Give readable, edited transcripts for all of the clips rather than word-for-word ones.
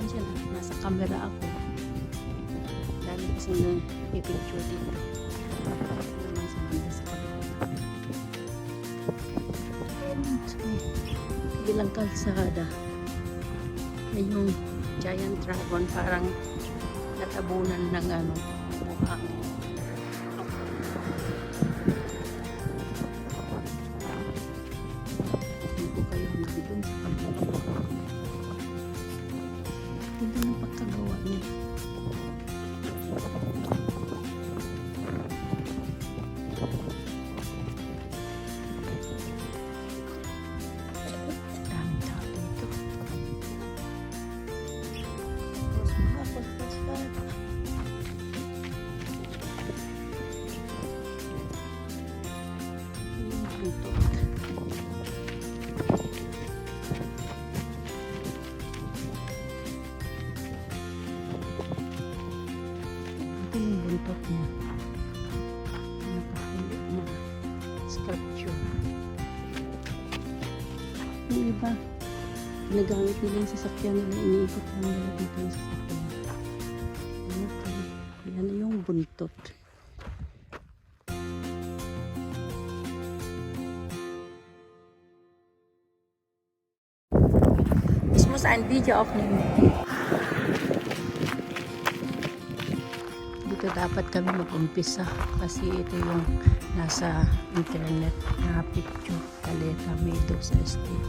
pasensya na, nasa camera ako. Dami kasing na pipicture dito. Naman sa banda sa kabila. Bilang kalsada. May yung giant dragon, parang natabunan ng ano, buhang. Hindi ko kayo hanggang dun sa kabila. Ganda ng pagkagawa niya. Daming tao dito. Tapos mga pagpasad. Yung buntot. Ito yung buntot niya. Napakahuli na sculpture. Yung iba, ginagamit nila yung sasakyan nila, iniikot lang nila dito yung sasakyan. Okay. Yan na yung buntot. Ich muss ein Video aufnehmen. Dito dapat kami mag-umpisa kasi ito yung nasa internet na picture. Kaleta Meadow sa estate.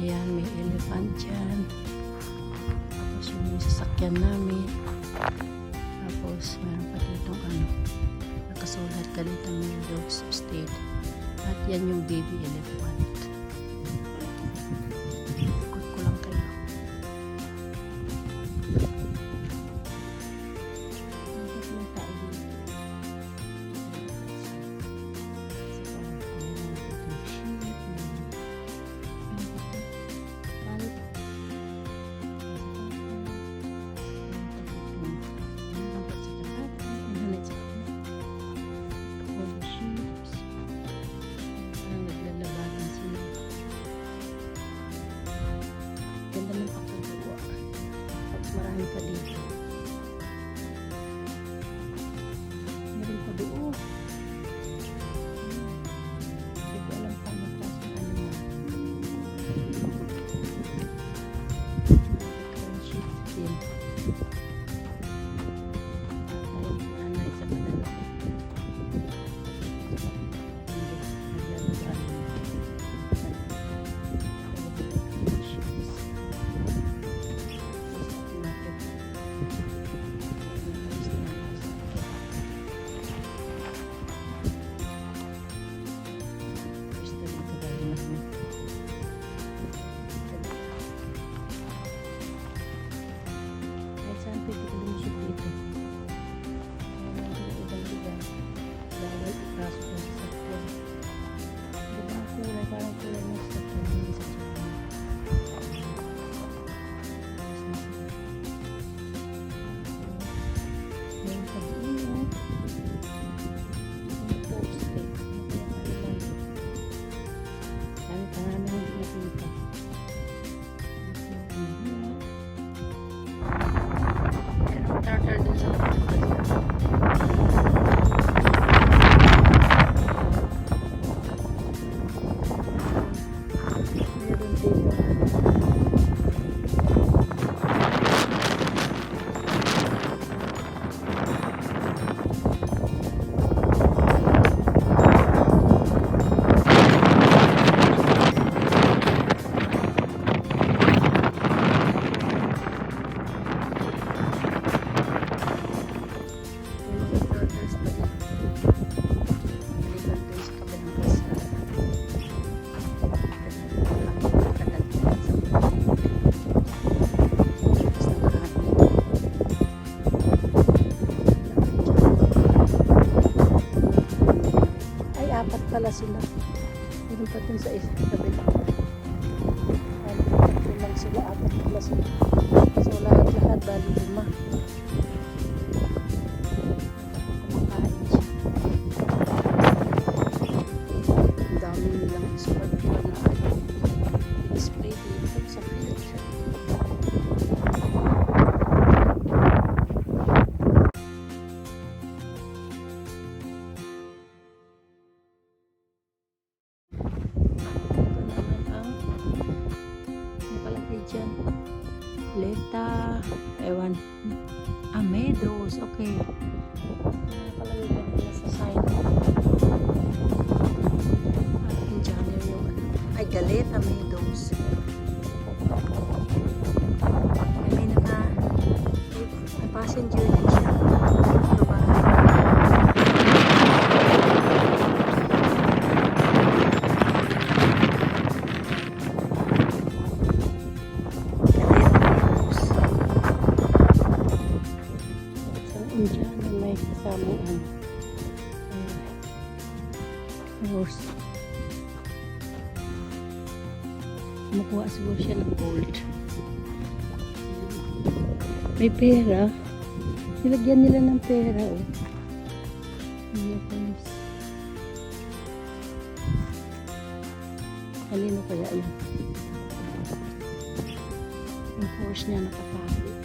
Ayan, may elephant dyan. Tapos yung sasakyan namin. Tapos meron pa ditong ano, nakasulat Kaleta Meadow sa estate. At yan yung baby elephant. Ikot ko lang kayo. Marami pa dito. Meron pa doon. Hindi ko alam pa ano klase ng animal. Friendship din. Nanay sa kanila. Hindi. Naglalagay. Pala sila. Meron pa dun sa kabila. Tatlo lang sila, apat pala sila. So lahat bali 5. Kumakain siya. Ang dami nilang sculpture na display dito sa field. Ewan. Meadows. Okay. Nakalagay ka nila sa sign. Indian yung ano. Ay, Galeta Meadows. May passenger din siya. Babae. Indian na may kasamang horse. Makuha siguro siya ng gold. May pera. Nilagyan nila ng pera. Oh. Kanino kaya yun? Yung horse niya nakatago.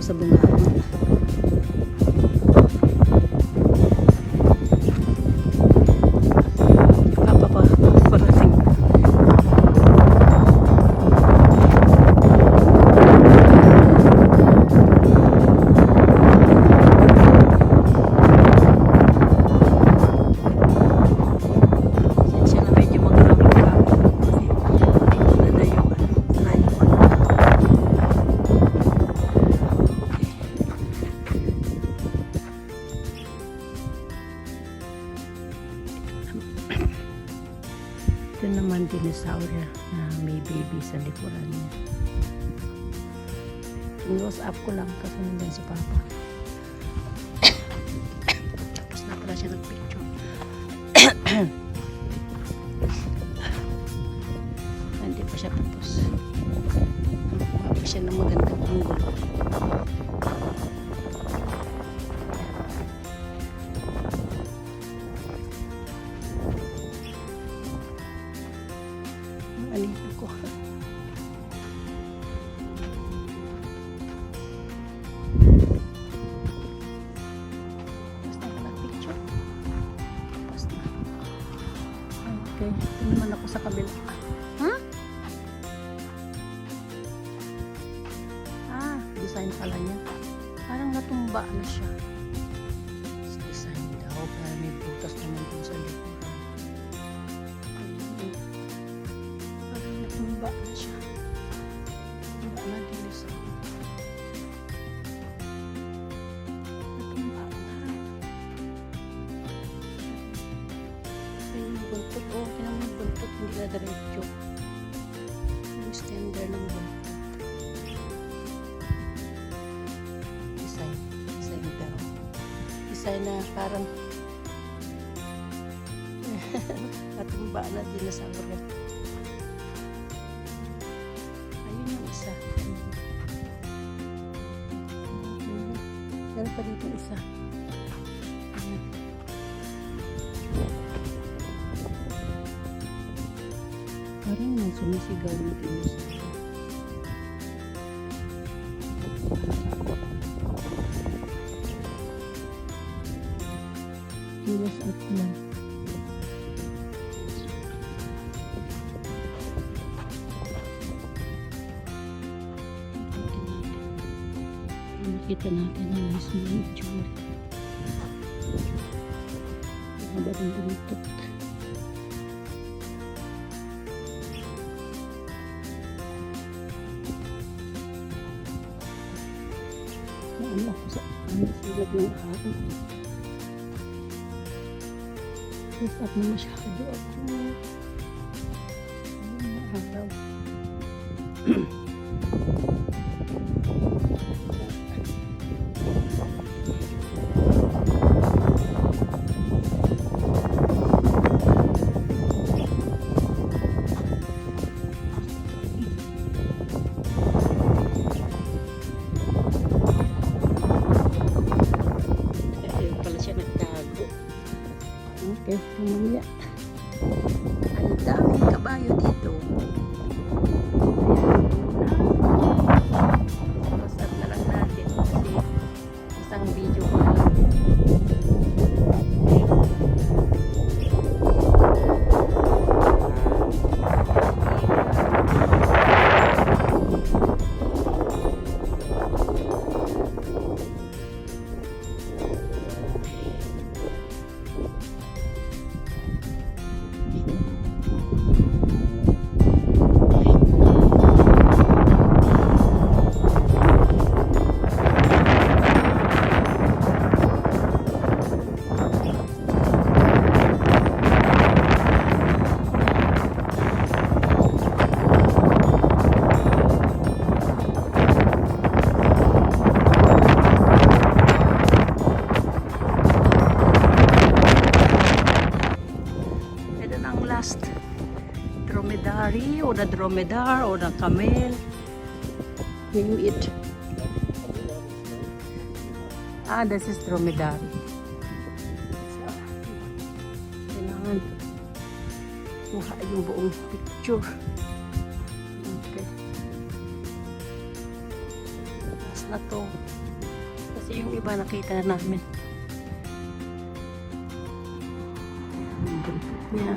Sa bungaan. Parating. Siya na medyo magkakabit ka. Kasi na yung ito naman dinosaur na may baby sa likuran niya. Close up ko lang kasi nandun si Papa. Tapos na pala siya nagpicture. Hindi pa siya tapos. Nakuha pa siya ng magandang angulo. Anito ko. Basta ka nag-picture. Basta. Okay. Ito naman ako sa kabila. Huh? Design pala niya. Parang natumba na siya. Design daw. Para may butas naman dun sa likod. Tumba na siya. Tumba na din siya. Tumba na. Ito yung buntot. Oh, kinang yung buntot. Hindi na diretso. Yung standard ng buntot. Design. Design daw. Design na parang natumba na din sa ulit. Isa. Meron pa dito isa. Ayan. Parang nang sumisigaw ng dinosaur. Iwas at lang. Kita natin yung mismo yung itsura. Haba ng buntot. Naan ako sa silab ng araw. Close up na masyado ako. Ang araw. niya. Ang daming kabayo dito. Ayan, pasat na lang natin kasi isang video ko na lang. Last dromedary or the dromedar or the camel, name it. This is dromedary. So, kailangan kuha yung buong picture. Okay, last na to kasi yung iba nakita na namin. Ang buntot niya.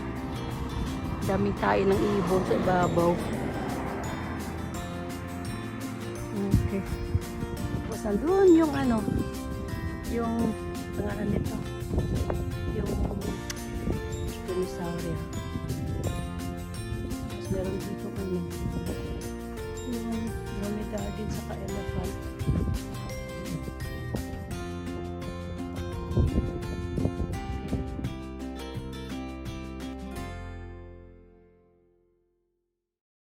Daming tayo ng ibon sa ibabaw. Okay. Tapos nandun yung ano, yung pangalan nito, yung dinosauria. Tapos meron dito ano, yung dromedar din sa elephant.